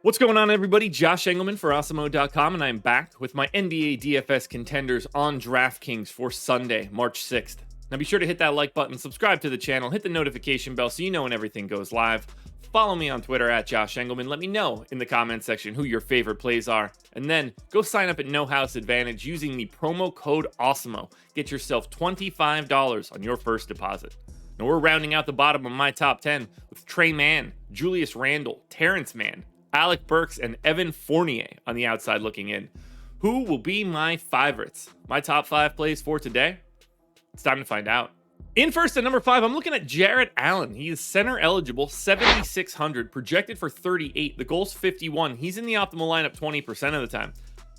What's going on, everybody? Josh Engleman for Awesemo.com, and I'm back with my NBA DFS contenders on DraftKings for Sunday, March 6th. Now be sure to hit that like button, subscribe to the channel, hit the notification bell so you know when everything goes live. Follow me on Twitter at Josh Engleman. Let me know in the comment section who your favorite plays are. And then go sign up at No House Advantage using the promo code Awesemo. Get yourself $25 on your first deposit. Now we're rounding out the bottom of my top 10 with Trey Mann, Julius Randle, Terrence Mann, Alec Burks, and Evan Fournier on the outside looking in. Who will be my favorites? My top 5 plays for today? It's time to find out. In first at number 5, I'm looking at Jarrett Allen. He is center eligible, 7,600, projected for 38. The goal's 51. He's in the optimal lineup 20% of the time.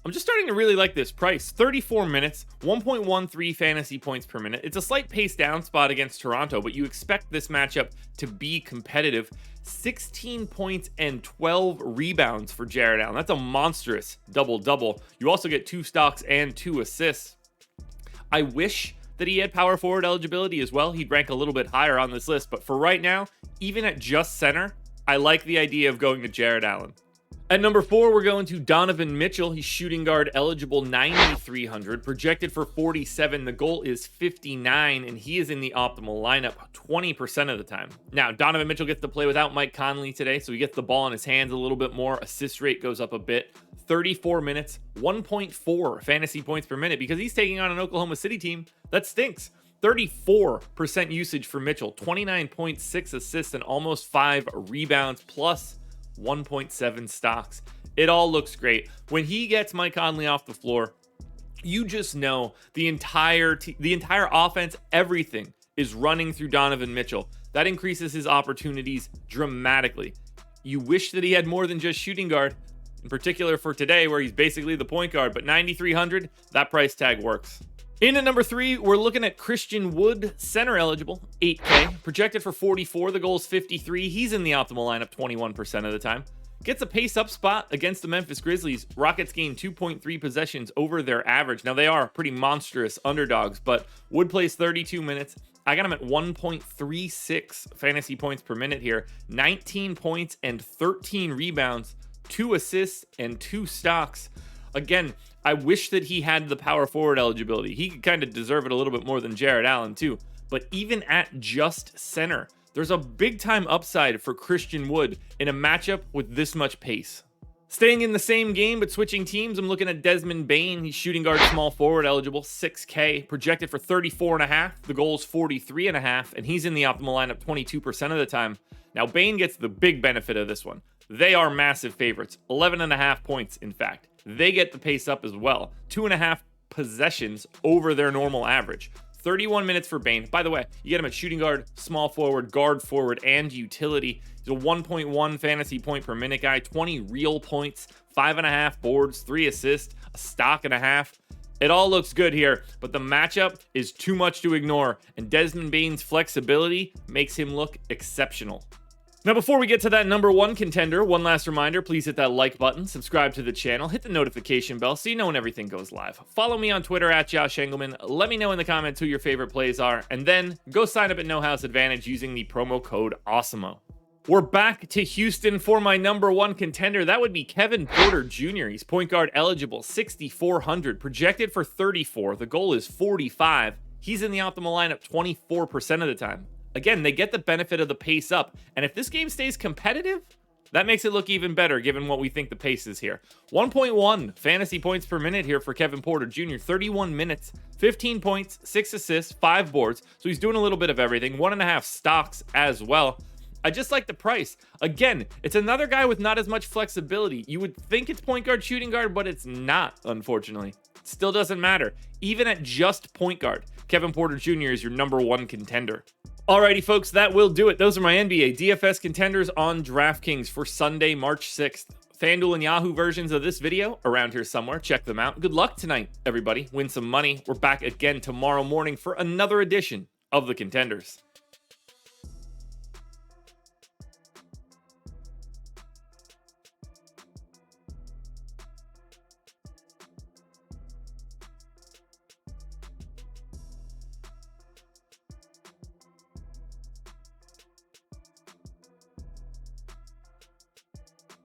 I'm just starting to really like this price. 34 minutes, 1.13 fantasy points per minute. It's a slight pace down spot against Toronto, but you expect this matchup to be competitive. 16 points and 12 rebounds for Jarrett Allen. That's a monstrous double-double. You also get 2 stocks and 2 assists. I wish that he had power forward eligibility as well. He'd rank a little bit higher on this list, but for right now, even at just center, I like the idea of going to Jarrett Allen. At number 4, we're going to Donovan Mitchell. He's shooting guard eligible, 9,300, projected for 47. The goal is 59, and he is in the optimal lineup 20% of the time. Now, Donovan Mitchell gets to play without Mike Conley today, so he gets the ball in his hands a little bit more. Assist rate goes up a bit. 34 minutes, 1.4 fantasy points per minute because he's taking on an Oklahoma City team that stinks. 34% usage for Mitchell, 29.6 assists and almost 5 rebounds plus 1.7 stocks. It all looks great. When he gets Mike Conley off the floor, you just know the entire offense, everything is running through Donovan Mitchell. That increases his opportunities dramatically. You wish that he had more than just shooting guard, in particular for today where he's basically the point guard, but 9,300, that price tag works. In at number 3, we're looking at Christian Wood, center eligible, 8K, projected for 44. The goal is 53. He's in the optimal lineup 21% of the time. Gets a pace-up spot against the Memphis Grizzlies. Rockets gain 2.3 possessions over their average. Now, they are pretty monstrous underdogs, but Wood plays 32 minutes. I got him at 1.36 fantasy points per minute here. 19 points and 13 rebounds, 2 assists, and 2 stocks. Again, I wish that he had the power forward eligibility. He could kind of deserve it a little bit more than Jarrett Allen too. But even at just center, there's a big time upside for Christian Wood in a matchup with this much pace. Staying in the same game but switching teams, I'm looking at Desmond Bane. He's shooting guard small forward eligible, 6K, projected for 34.5. The goal is 43.5, and he's in the optimal lineup 22% of the time. Now, Bane gets the big benefit of this one. They are massive favorites, 11.5 points, in fact. They get the pace up as well, 2.5 possessions over their normal average. 31 minutes for Bane. By the way, you get him at shooting guard, small forward, guard forward, and utility. He's a 1.1 fantasy point per minute guy, 20 real points, 5.5 boards, 3 assists, a stock and a half. It all looks good here, but the matchup is too much to ignore, and Desmond Bane's flexibility makes him look exceptional. Now, before we get to that number 1 contender, one last reminder, please hit that like button, subscribe to the channel, hit the notification bell so you know when everything goes live. Follow me on Twitter at Josh Engleman. Let me know in the comments who your favorite plays are, and then go sign up at No House Advantage using the promo code Awesemo. We're back to Houston for my number 1 contender. That would be Kevin Porter Jr. He's point guard eligible, 6,400, projected for 34. The goal is 45. He's in the optimal lineup 24% of the time. Again, they get the benefit of the pace up, and if this game stays competitive, that makes it look even better given what we think the pace is here. 1.1 fantasy points per minute here for Kevin Porter Jr., 31 minutes, 15 points, 6 assists, 5 boards, so he's doing a little bit of everything, 1.5 stocks as well. I just like the price. Again, it's another guy with not as much flexibility. You would think it's point guard, shooting guard, but it's not, unfortunately. It still doesn't matter. Even at just point guard, Kevin Porter Jr. is your number 1 contender. Alrighty, folks, that will do it. Those are my NBA DFS contenders on DraftKings for Sunday, March 6th. FanDuel and Yahoo versions of this video around here somewhere. Check them out. Good luck tonight, everybody. Win some money. We're back again tomorrow morning for another edition of the Contenders.